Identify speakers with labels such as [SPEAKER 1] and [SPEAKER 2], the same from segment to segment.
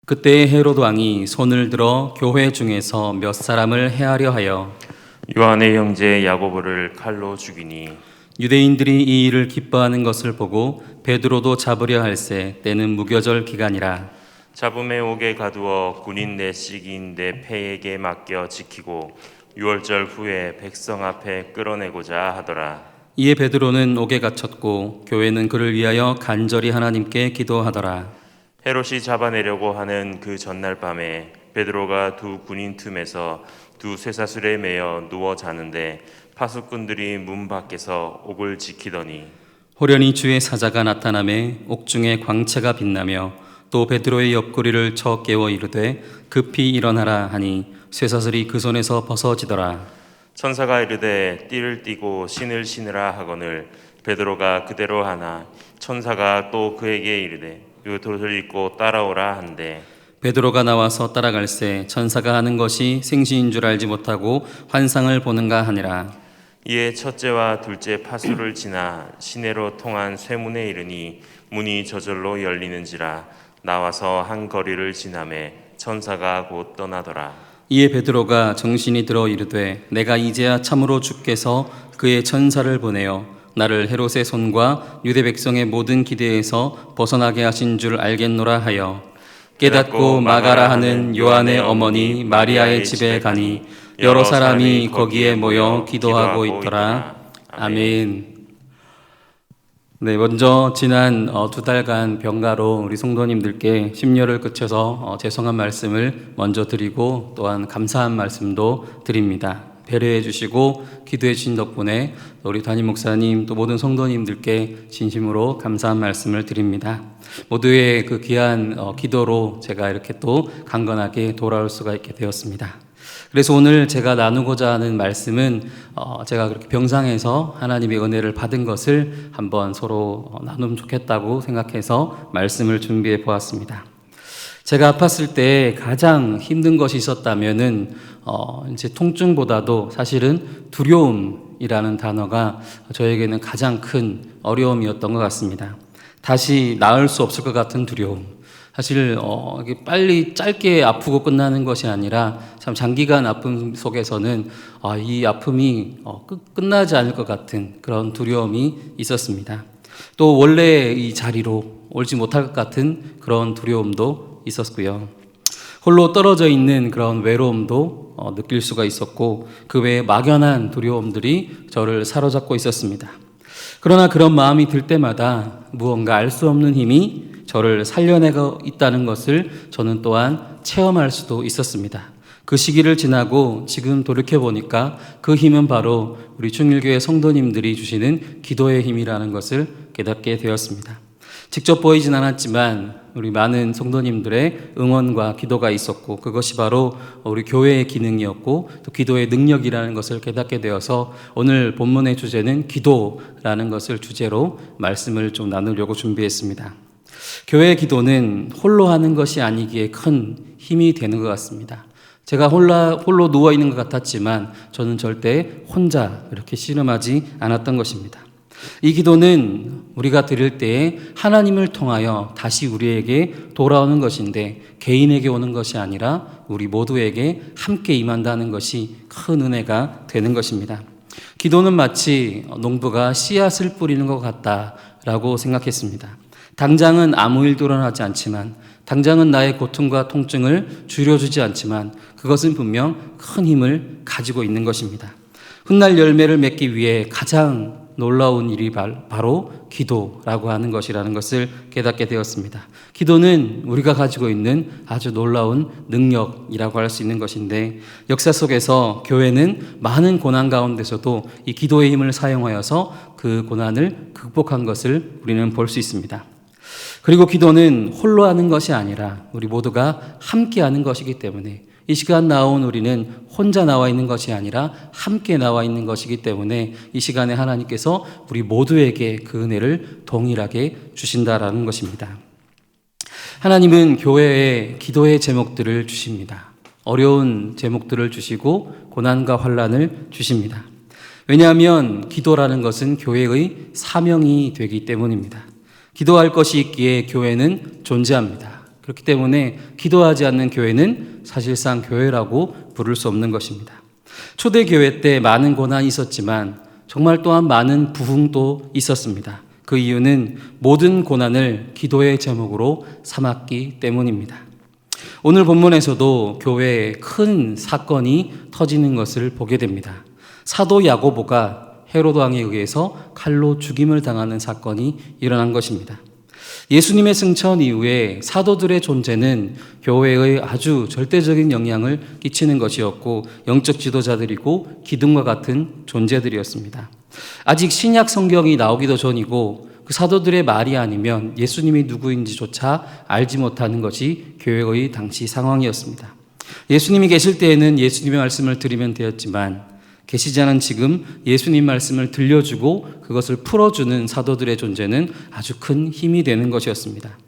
[SPEAKER 1] 그때 헤롯 왕이 손을 들어 교회 중에서 몇 사람을 해하려 하여
[SPEAKER 2] 요한의 형제 야고보를 칼로 죽이니
[SPEAKER 1] 유대인들이 이 일을 기뻐하는 것을 보고 베드로도 잡으려 할새 때는 무교절 기간이라.
[SPEAKER 2] 잡음에 옥에 가두어 군인 넷씩인 내 패에게 맡겨 지키고 유월절 후에 백성 앞에 끌어내고자 하더라.
[SPEAKER 1] 이에 베드로는 옥에 갇혔고 교회는 그를 위하여 간절히 하나님께 기도하더라.
[SPEAKER 2] 헤롯이 잡아내려고 하는 그 전날 밤에 베드로가 두 군인 틈에서 두 쇠사슬에 매여 누워 자는데 파수꾼들이 문 밖에서 옥을 지키더니
[SPEAKER 1] 호련히 주의 사자가 나타나매 옥중에 광채가 빛나며 또 베드로의 옆구리를 쳐 깨워 이르되 급히 일어나라 하니 쇠사슬이 그 손에서 벗어지더라.
[SPEAKER 2] 천사가 이르되 띠를 띠고 신을 신으라 하거늘 베드로가 그대로 하나 천사가 또 그에게 이르되 요 옷을 입고 따라오라 한대
[SPEAKER 1] 베드로가 나와서 따라갈새 천사가 하는 것이 생시인 줄 알지 못하고 환상을 보는가 하니라.
[SPEAKER 2] 이에 첫째와 둘째 파수를 지나 시내로 통한 쇠문에 이르니 문이 저절로 열리는지라 나와서 한 거리를 지나매 천사가 곧 떠나더라.
[SPEAKER 1] 이에 베드로가 정신이 들어 이르되 내가 이제야 참으로 주께서 그의 천사를 보내어 나를 헤롯의 손과 유대 백성의 모든 기대에서 벗어나게 하신 줄 알겠노라 하여 깨닫고 마가라 하는 요한의 어머니 마리아의 집에 가니 여러 사람이 거기에 모여 기도하고 있더라. 아멘. 네, 먼저 지난 2달간 병가로 우리 성도님들께 심려를 끼쳐서 죄송한 말씀을 먼저 드리고 또한 감사한 말씀도 드립니다. 배려해 주시고 기도해 주신 덕분에 우리 담임 목사님 또 모든 성도님들께 진심으로 감사한 말씀을 드립니다. 모두의 그 귀한 기도로 제가 이렇게 또 강건하게 돌아올 수가 있게 되었습니다. 그래서 오늘 제가 나누고자 하는 말씀은 제가 그렇게 병상에서 하나님의 은혜를 받은 것을 한번 서로 나누면 좋겠다고 생각해서 말씀을 준비해 보았습니다. 제가 아팠을 때 가장 힘든 것이 있었다면은 이제 통증보다도 사실은 두려움이라는 단어가 저에게는 가장 큰 어려움이었던 것 같습니다. 다시 나을 수 없을 것 같은 두려움. 사실 빨리 짧게 아프고 끝나는 것이 아니라 참 장기간 아픔 속에서는 이 아픔이 끝나지 않을 것 같은 그런 두려움이 있었습니다. 또 원래 이 자리로 올지 못할 것 같은 그런 두려움도 있었고요. 홀로 떨어져 있는 그런 외로움도 느낄 수가 있었고 그 외에 막연한 두려움들이 저를 사로잡고 있었습니다. 그러나 그런 마음이 들 때마다 무언가 알 수 없는 힘이 저를 살려내고 있다는 것을 저는 또한 체험할 수도 있었습니다. 그 시기를 지나고 지금 돌이켜보니까 그 힘은 바로 우리 충일교회 성도님들이 주시는 기도의 힘이라는 것을 깨닫게 되었습니다. 직접 보이진 않았지만 우리 많은 성도님들의 응원과 기도가 있었고 그것이 바로 우리 교회의 기능이었고 또 기도의 능력이라는 것을 깨닫게 되어서 오늘 본문의 주제는 기도라는 것을 주제로 말씀을 좀 나누려고 준비했습니다. 교회의 기도는 홀로 하는 것이 아니기에 큰 힘이 되는 것 같습니다. 제가 홀로 누워있는 것 같았지만 저는 절대 혼자 이렇게 씨름하지 않았던 것입니다. 이 기도는 우리가 드릴 때에 하나님을 통하여 다시 우리에게 돌아오는 것인데 개인에게 오는 것이 아니라 우리 모두에게 함께 임한다는 것이 큰 은혜가 되는 것입니다. 기도는 마치 농부가 씨앗을 뿌리는 것 같다라고 생각했습니다. 당장은 아무 일도 일어나지 않지만 당장은 나의 고통과 통증을 줄여주지 않지만 그것은 분명 큰 힘을 가지고 있는 것입니다. 훗날 열매를 맺기 위해 가장 놀라운 일이 바로 기도라고 하는 것이라는 것을 깨닫게 되었습니다. 기도는 우리가 가지고 있는 아주 놀라운 능력이라고 할 수 있는 것인데 역사 속에서 교회는 많은 고난 가운데서도 이 기도의 힘을 사용하여서 그 고난을 극복한 것을 우리는 볼 수 있습니다. 그리고 기도는 홀로 하는 것이 아니라 우리 모두가 함께 하는 것이기 때문에 이 시간 나온 우리는 혼자 나와 있는 것이 아니라 함께 나와 있는 것이기 때문에 이 시간에 하나님께서 우리 모두에게 그 은혜를 동일하게 주신다라는 것입니다. 하나님은 교회에 기도의 제목들을 주십니다. 어려운 제목들을 주시고 고난과 환난을 주십니다. 왜냐하면 기도라는 것은 교회의 사명이 되기 때문입니다. 기도할 것이 있기에 교회는 존재합니다. 그렇기 때문에 기도하지 않는 교회는 사실상 교회라고 부를 수 없는 것입니다. 초대교회 때 많은 고난이 있었지만 정말 또한 많은 부흥도 있었습니다. 그 이유는 모든 고난을 기도의 제목으로 삼았기 때문입니다. 오늘 본문에서도 교회에 큰 사건이 터지는 것을 보게 됩니다. 사도 야고보가 헤로도 왕에 의해서 칼로 죽임을 당하는 사건이 일어난 것입니다. 예수님의 승천 이후에 사도들의 존재는 교회의 아주 절대적인 영향을 끼치는 것이었고 영적 지도자들이고 기둥과 같은 존재들이었습니다. 아직 신약 성경이 나오기도 전이고 그 사도들의 말이 아니면 예수님이 누구인지조차 알지 못하는 것이 교회의 당시 상황이었습니다. 예수님이 계실 때에는 예수님의 말씀을 들으면 되었지만 계시지 않은 지금 예수님 말씀을 들려주고 그것을 풀어주는 사도들의 존재는 아주 큰 힘이 되는 것이었습니다.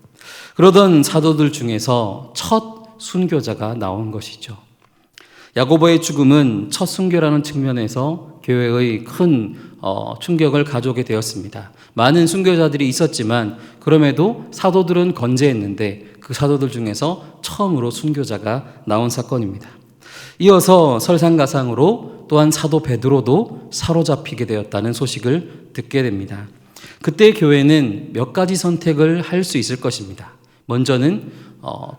[SPEAKER 1] 그러던 사도들 중에서 첫 순교자가 나온 것이죠. 야고보의 죽음은 첫 순교라는 측면에서 교회의 큰 충격을 가져오게 되었습니다. 많은 순교자들이 있었지만 그럼에도 사도들은 건재했는데 그 사도들 중에서 처음으로 순교자가 나온 사건입니다. 이어서 설상가상으로 또한 사도 베드로도 사로잡히게 되었다는 소식을 듣게 됩니다. 그때 교회는 몇 가지 선택을 할 수 있을 것입니다. 먼저는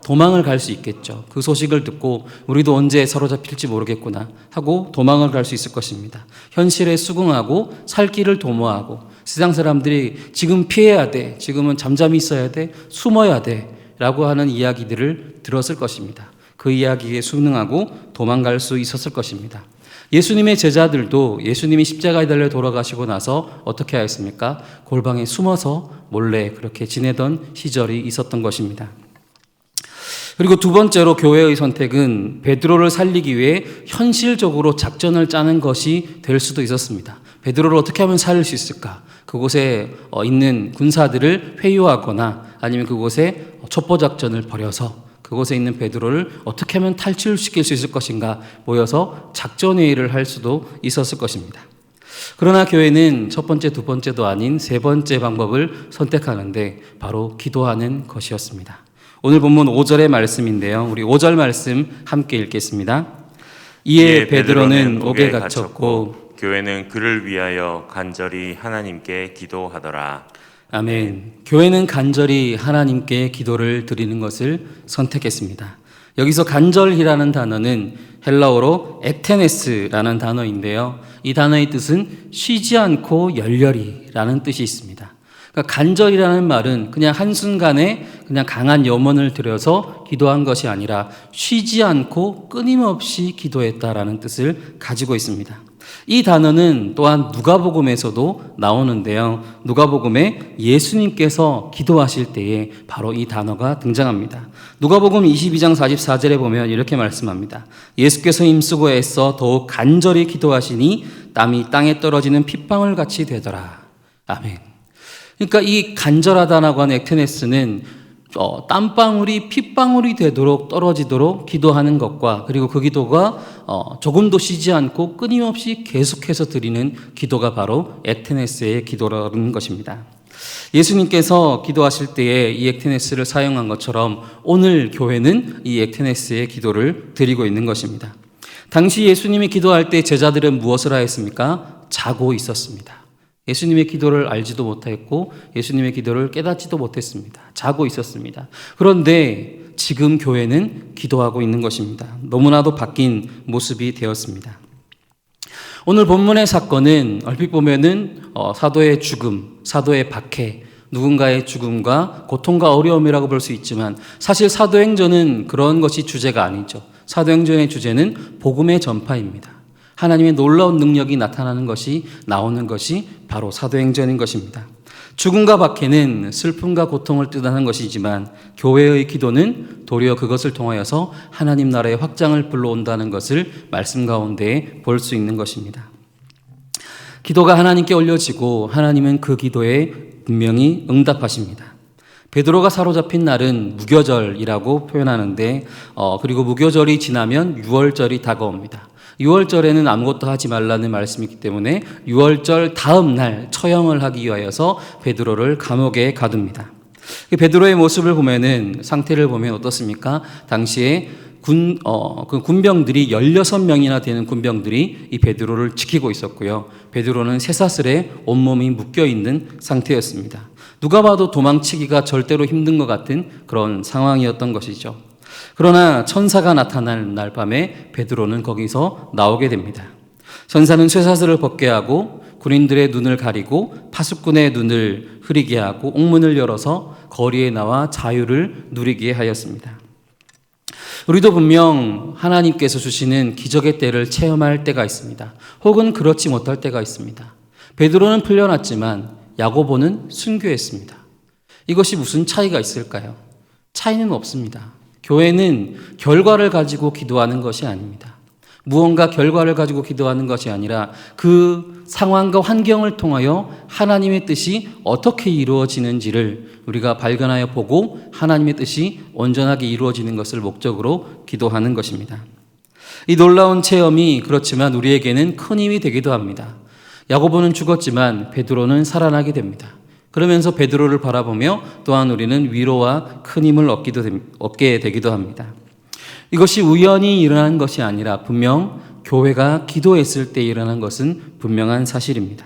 [SPEAKER 1] 도망을 갈 수 있겠죠. 그 소식을 듣고 우리도 언제 사로잡힐지 모르겠구나 하고 도망을 갈 수 있을 것입니다. 현실에 수긍하고 살 길을 도모하고 세상 사람들이 지금 피해야 돼, 지금은 잠잠히 있어야 돼, 숨어야 돼 라고 하는 이야기들을 들었을 것입니다. 그 이야기에 순응하고 도망갈 수 있었을 것입니다. 예수님의 제자들도 예수님이 십자가에 달려 돌아가시고 나서 어떻게 하였습니까? 골방에 숨어서 몰래 그렇게 지내던 시절이 있었던 것입니다. 그리고 두 번째로 교회의 선택은 베드로를 살리기 위해 현실적으로 작전을 짜는 것이 될 수도 있었습니다. 베드로를 어떻게 하면 살릴 수 있을까? 그곳에 있는 군사들을 회유하거나 아니면 그곳에 첩보작전을 벌여서 그곳에 있는 베드로를 어떻게 하면 탈출시킬 수 있을 것인가 모여서 작전회의를 할 수도 있었을 것입니다. 그러나 교회는 첫 번째, 두 번째도 아닌 세 번째 방법을 선택하는데 바로 기도하는 것이었습니다. 오늘 본문 5절의 말씀인데요. 우리 5절 말씀 함께 읽겠습니다. 이에 베드로는 옥에 갇혔고
[SPEAKER 2] 교회는 그를 위하여 간절히 하나님께 기도하더라.
[SPEAKER 1] 아멘. 교회는 간절히 하나님께 기도를 드리는 것을 선택했습니다. 여기서 간절히라는 단어는 헬라어로 ektenes라는 단어인데요. 이 단어의 뜻은 쉬지 않고 열렬히라는 뜻이 있습니다. 그러니까 간절이라는 말은 그냥 한순간에 그냥 강한 염원을 들여서 기도한 것이 아니라 쉬지 않고 끊임없이 기도했다라는 뜻을 가지고 있습니다. 이 단어는 또한 누가복음에서도 나오는데요. 누가복음에 예수님께서 기도하실 때에 바로 이 단어가 등장합니다. 누가복음 22장 44절에 보면 이렇게 말씀합니다. 예수께서 힘쓰고 애써 더욱 간절히 기도하시니 땀이 땅에 떨어지는 핏방울 같이 되더라. 아멘. 그러니까 이 간절하다라고 하는 ektenes는 땀방울이 핏방울이 되도록 떨어지도록 기도하는 것과 그리고 그 기도가 조금도 쉬지 않고 끊임없이 계속해서 드리는 기도가 바로 ektenes의 기도라는 것입니다. 예수님께서 기도하실 때에 이 ektenes를 사용한 것처럼 오늘 교회는 이 ektenes의 기도를 드리고 있는 것입니다. 당시 예수님이 기도할 때 제자들은 무엇을 하였습니까? 자고 있었습니다. 예수님의 기도를 알지도 못했고 예수님의 기도를 깨닫지도 못했습니다. 자고 있었습니다. 그런데 지금 교회는 기도하고 있는 것입니다. 너무나도 바뀐 모습이 되었습니다. 오늘 본문의 사건은 얼핏 보면은 사도의 죽음, 사도의 박해, 누군가의 죽음과 고통과 어려움이라고 볼 수 있지만 사실 사도행전은 그런 것이 주제가 아니죠. 사도행전의 주제는 복음의 전파입니다. 하나님의 놀라운 능력이 나타나는 것이 나오는 것이 바로 사도행전인 것입니다. 죽음과 박해는 슬픔과 고통을 뜻하는 것이지만 교회의 기도는 도리어 그것을 통하여서 하나님 나라의 확장을 불러온다는 것을 말씀 가운데 볼 수 있는 것입니다. 기도가 하나님께 올려지고 하나님은 그 기도에 분명히 응답하십니다. 베드로가 사로잡힌 날은 무교절이라고 표현하는데 그리고 무교절이 지나면 유월절이 다가옵니다. 6월절에는 아무것도 하지 말라는 말씀이 있기 때문에 6월절 다음 날 처형을 하기 위하여서 베드로를 감옥에 가둡니다. 베드로의 모습을 보면은, 상태를 보면 어떻습니까? 당시에 그 군병들이 16명이나 되는 군병들이 이 베드로를 지키고 있었고요. 베드로는 쇠사슬에 온몸이 묶여 있는 상태였습니다. 누가 봐도 도망치기가 절대로 힘든 것 같은 그런 상황이었던 것이죠. 그러나 천사가 나타난 날 밤에 베드로는 거기서 나오게 됩니다. 천사는 쇠사슬을 벗게 하고 군인들의 눈을 가리고 파수꾼의 눈을 흐리게 하고 옥문을 열어서 거리에 나와 자유를 누리게 하였습니다. 우리도 분명 하나님께서 주시는 기적의 때를 체험할 때가 있습니다. 혹은 그렇지 못할 때가 있습니다. 베드로는 풀려났지만 야고보는 순교했습니다. 이것이 무슨 차이가 있을까요? 차이는 없습니다. 교회는 결과를 가지고 기도하는 것이 아닙니다. 무언가 결과를 가지고 기도하는 것이 아니라 그 상황과 환경을 통하여 하나님의 뜻이 어떻게 이루어지는지를 우리가 발견하여 보고 하나님의 뜻이 온전하게 이루어지는 것을 목적으로 기도하는 것입니다. 이 놀라운 체험이 그렇지만 우리에게는 큰 힘이 되기도 합니다. 야고보는 죽었지만 베드로는 살아나게 됩니다. 그러면서 베드로를 바라보며 또한 우리는 위로와 큰 힘을 얻게 되기도 합니다. 이것이 우연히 일어난 것이 아니라 분명 교회가 기도했을 때 일어난 것은 분명한 사실입니다.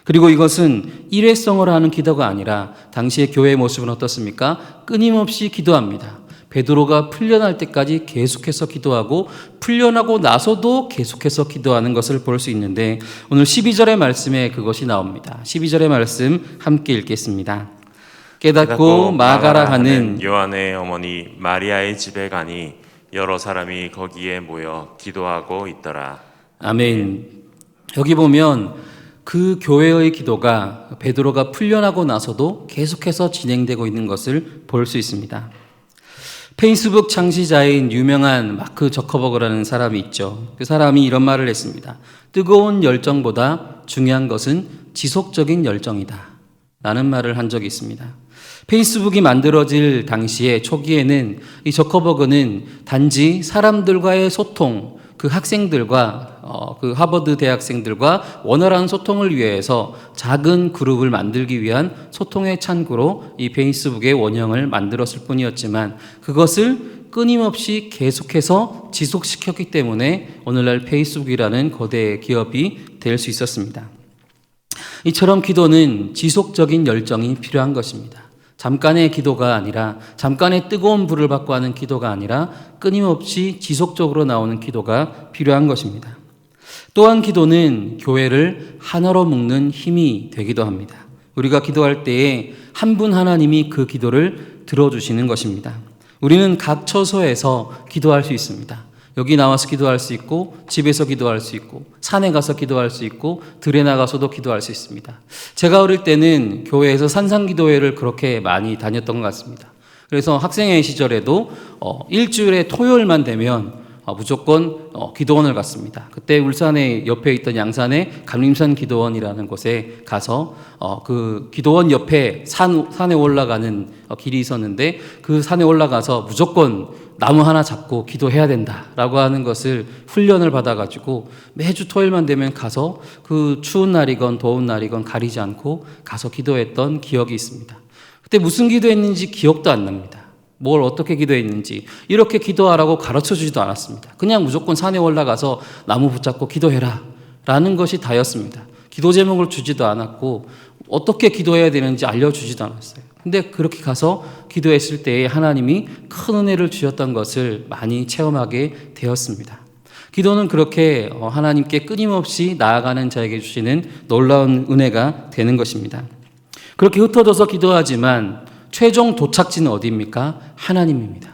[SPEAKER 1] 그리고 이것은 일회성으로 하는 기도가 아니라 당시의 교회의 모습은 어떻습니까? 끊임없이 기도합니다. 베드로가 풀려날 때까지 계속해서 기도하고 풀려나고 나서도 계속해서 기도하는 것을 볼 수 있는데 오늘 12절의 말씀에 그것이 나옵니다. 12절의 말씀 함께 읽겠습니다. 깨닫고 마가라 하는
[SPEAKER 2] 요한의 어머니 마리아의 집에 가니 여러 사람이 거기에 모여 기도하고 있더라.
[SPEAKER 1] 아멘. 여기 보면 그 교회의 기도가 베드로가 풀려나고 나서도 계속해서 진행되고 있는 것을 볼 수 있습니다. 페이스북 창시자인 유명한 마크 저커버그라는 사람이 있죠. 그 사람이 이런 말을 했습니다. 뜨거운 열정보다 중요한 것은 지속적인 열정이다 라는 말을 한 적이 있습니다. 페이스북이 만들어질 당시에 초기에는 이 저커버그는 단지 사람들과의 소통, 그 학생들과 그 하버드 대학생들과 원활한 소통을 위해서 작은 그룹을 만들기 위한 소통의 창구로 이 페이스북의 원형을 만들었을 뿐이었지만 그것을 끊임없이 계속해서 지속시켰기 때문에 오늘날 페이스북이라는 거대 기업이 될 수 있었습니다. 이처럼 기도는 지속적인 열정이 필요한 것입니다. 잠깐의 기도가 아니라 잠깐의 뜨거운 불을 받고 하는 기도가 아니라 끊임없이 지속적으로 나오는 기도가 필요한 것입니다. 또한 기도는 교회를 하나로 묶는 힘이 되기도 합니다. 우리가 기도할 때에 한 분 하나님이 그 기도를 들어주시는 것입니다. 우리는 각 처소에서 기도할 수 있습니다. 여기 나와서 기도할 수 있고 집에서 기도할 수 있고 산에 가서 기도할 수 있고 들에 나가서도 기도할 수 있습니다. 제가 어릴 때는 교회에서 산상기도회를 그렇게 많이 다녔던 것 같습니다. 그래서 학생회 시절에도 일주일에 토요일만 되면 무조건 기도원을 갔습니다. 그때 울산에 옆에 있던 양산에 감림산 기도원이라는 곳에 가서 그 기도원 옆에 산에 올라가는 길이 있었는데 그 산에 올라가서 무조건 나무 하나 잡고 기도해야 된다라고 하는 것을 훈련을 받아가지고 매주 토요일만 되면 가서 그 추운 날이건 더운 날이건 가리지 않고 가서 기도했던 기억이 있습니다. 그때 무슨 기도했는지 기억도 안 납니다. 뭘 어떻게 기도했는지 이렇게 기도하라고 가르쳐주지도 않았습니다. 그냥 무조건 산에 올라가서 나무 붙잡고 기도해라 라는 것이 다였습니다. 기도 제목을 주지도 않았고 어떻게 기도해야 되는지 알려주지도 않았어요. 근데 그렇게 가서 기도했을 때에 하나님이 큰 은혜를 주셨던 것을 많이 체험하게 되었습니다. 기도는 그렇게 하나님께 끊임없이 나아가는 자에게 주시는 놀라운 은혜가 되는 것입니다. 그렇게 흩어져서 기도하지만 최종 도착지는 어디입니까? 하나님입니다.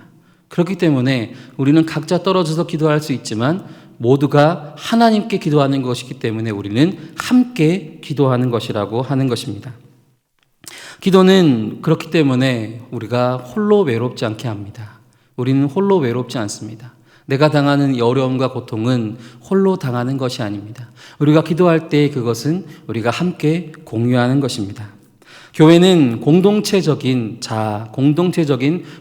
[SPEAKER 1] 그렇기 때문에 우리는 각자 떨어져서 기도할 수 있지만 모두가 하나님께 기도하는 것이기 때문에 우리는 함께 기도하는 것이라고 하는 것입니다. 기도는 그렇기 때문에 우리가 홀로 외롭지 않게 합니다. 우리는 홀로 외롭지 않습니다. 내가 당하는 이 어려움과 고통은 홀로 당하는 것이 아닙니다. 우리가 기도할 때 그것은 우리가 함께 공유하는 것입니다. 교회는 공동체적인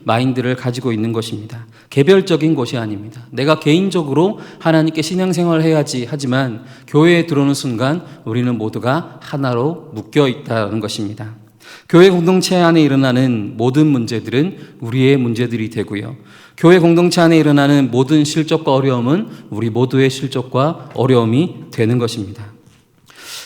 [SPEAKER 1] 마인드를 가지고 있는 것입니다. 개별적인 곳이 아닙니다. 내가 개인적으로 하나님께 신앙생활을 해야지 하지만 교회에 들어오는 순간 우리는 모두가 하나로 묶여 있다는 것입니다. 교회 공동체 안에 일어나는 모든 문제들은 우리의 문제들이 되고요. 교회 공동체 안에 일어나는 모든 실족과 어려움은 우리 모두의 실족과 어려움이 되는 것입니다.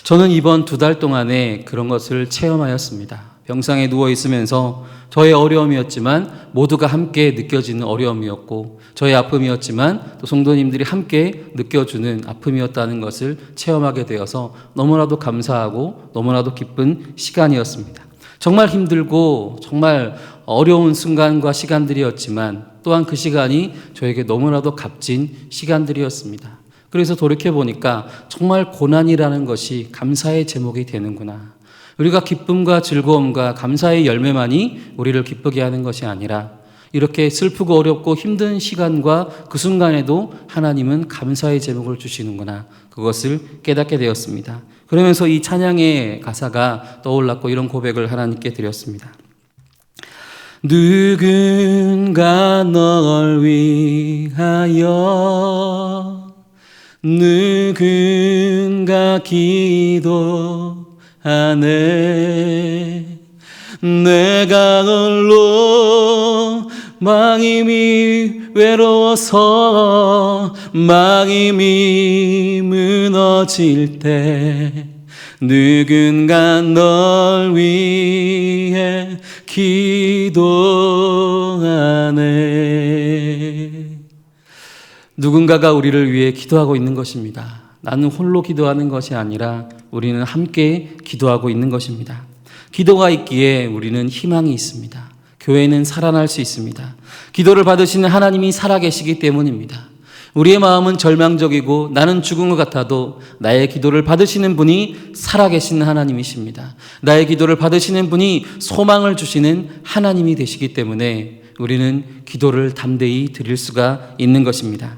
[SPEAKER 1] 저는 이번 2달 동안에 그런 것을 체험하였습니다. 병상에 누워 있으면서 저의 어려움이었지만 모두가 함께 느껴지는 어려움이었고, 저의 아픔이었지만 또 성도님들이 함께 느껴주는 아픔이었다는 것을 체험하게 되어서 너무나도 감사하고 너무나도 기쁜 시간이었습니다. 정말 힘들고 정말 어려운 순간과 시간들이었지만 또한 그 시간이 저에게 너무나도 값진 시간들이었습니다. 그래서 돌이켜보니까 정말 고난이라는 것이 감사의 제목이 되는구나. 우리가 기쁨과 즐거움과 감사의 열매만이 우리를 기쁘게 하는 것이 아니라 이렇게 슬프고 어렵고 힘든 시간과 그 순간에도 하나님은 감사의 제목을 주시는구나. 그것을 깨닫게 되었습니다. 그러면서 이 찬양의 가사가 떠올랐고 이런 고백을 하나님께 드렸습니다. 누군가 널 위하여 누군가 기도하네. 내가 홀로 마음이 외로워서 마음이 무너질 때 누군가 널 위해 기도하네. 누군가가 우리를 위해 기도하고 있는 것입니다. 나는 홀로 기도하는 것이 아니라 우리는 함께 기도하고 있는 것입니다. 기도가 있기에 우리는 희망이 있습니다. 교회는 살아날 수 있습니다. 기도를 받으시는 하나님이 살아계시기 때문입니다. 우리의 마음은 절망적이고 나는 죽은 것 같아도 나의 기도를 받으시는 분이 살아계시는 하나님이십니다. 나의 기도를 받으시는 분이 소망을 주시는 하나님이 되시기 때문에 우리는 기도를 담대히 드릴 수가 있는 것입니다.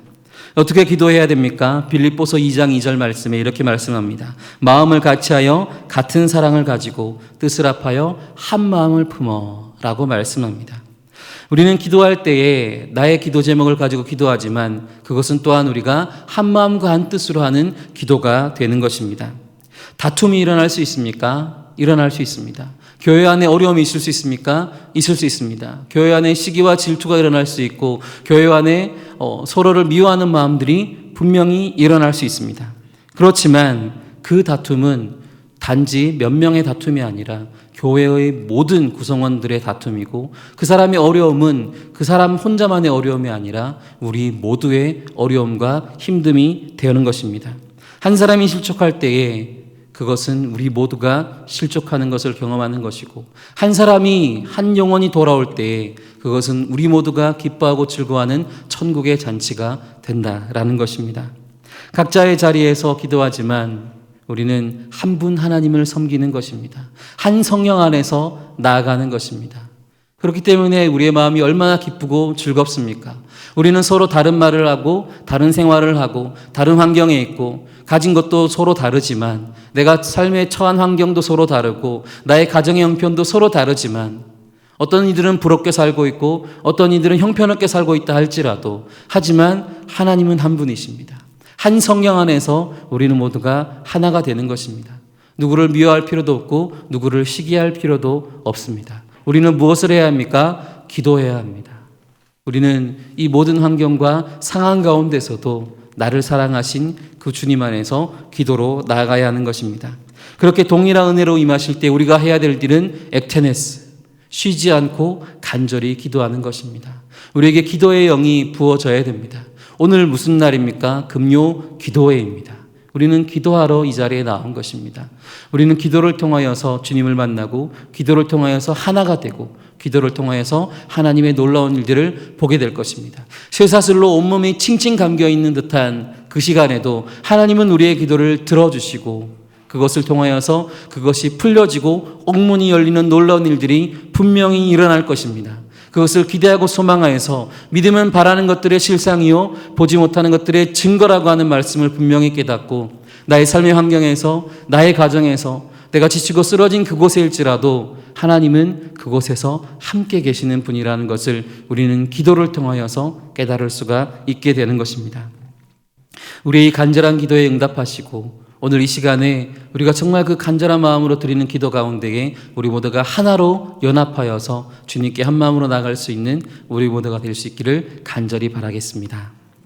[SPEAKER 1] 어떻게 기도해야 됩니까? 빌립보서 2장 2절 말씀에 이렇게 말씀합니다. 마음을 같이하여 같은 사랑을 가지고 뜻을 합하여 한 마음을 품어 라고 말씀합니다. 우리는 기도할 때에 나의 기도 제목을 가지고 기도하지만 그것은 또한 우리가 한 마음과 한 뜻으로 하는 기도가 되는 것입니다. 다툼이 일어날 수 있습니까? 일어날 수 있습니다. 교회 안에 어려움이 있을 수 있습니까? 있을 수 있습니다. 교회 안에 시기와 질투가 일어날 수 있고 교회 안에 서로를 미워하는 마음들이 분명히 일어날 수 있습니다. 그렇지만 그 다툼은 단지 몇 명의 다툼이 아니라 교회의 모든 구성원들의 다툼이고 그 사람의 어려움은 그 사람 혼자만의 어려움이 아니라 우리 모두의 어려움과 힘듦이 되는 것입니다. 한 사람이 실족할 때에 그것은 우리 모두가 실족하는 것을 경험하는 것이고 한 사람이 한 영혼이 돌아올 때에 그것은 우리 모두가 기뻐하고 즐거워하는 천국의 잔치가 된다라는 것입니다. 각자의 자리에서 기도하지만 우리는 한 분 하나님을 섬기는 것입니다. 한 성령 안에서 나아가는 것입니다. 그렇기 때문에 우리의 마음이 얼마나 기쁘고 즐겁습니까? 우리는 서로 다른 말을 하고 다른 생활을 하고 다른 환경에 있고 가진 것도 서로 다르지만 내가 삶에 처한 환경도 서로 다르고 나의 가정의 형편도 서로 다르지만 어떤 이들은 부럽게 살고 있고 어떤 이들은 형편없게 살고 있다 할지라도 하지만 하나님은 한 분이십니다. 한 성령 안에서 우리는 모두가 하나가 되는 것입니다. 누구를 미워할 필요도 없고 누구를 시기할 필요도 없습니다. 우리는 무엇을 해야 합니까? 기도해야 합니다. 우리는 이 모든 환경과 상황 가운데서도 나를 사랑하신 그 주님 안에서 기도로 나아가야 하는 것입니다. 그렇게 동일한 은혜로 임하실 때 우리가 해야 될 일은 액테네스, 쉬지 않고 간절히 기도하는 것입니다. 우리에게 기도의 영이 부어져야 됩니다. 오늘 무슨 날입니까? 금요 기도회입니다. 우리는 기도하러 이 자리에 나온 것입니다. 우리는 기도를 통하여서 주님을 만나고 기도를 통하여서 하나가 되고 기도를 통하여서 하나님의 놀라운 일들을 보게 될 것입니다. 쇠사슬로 온몸이 칭칭 감겨있는 듯한 그 시간에도 하나님은 우리의 기도를 들어주시고 그것을 통하여서 그것이 풀려지고 옥문이 열리는 놀라운 일들이 분명히 일어날 것입니다. 그것을 기대하고 소망하여서 믿음은 바라는 것들의 실상이요 보지 못하는 것들의 증거라고 하는 말씀을 분명히 깨닫고 나의 삶의 환경에서 나의 가정에서 내가 지치고 쓰러진 그곳일지라도 하나님은 그곳에서 함께 계시는 분이라는 것을 우리는 기도를 통하여서 깨달을 수가 있게 되는 것입니다. 우리의 간절한 기도에 응답하시고 오늘 이 시간에 우리가 정말 그 간절한 마음으로 드리는 기도 가운데에 우리 모두가 하나로 연합하여서 주님께 한 마음으로 나갈 수 있는 우리 모두가 될 수 있기를 간절히 바라겠습니다.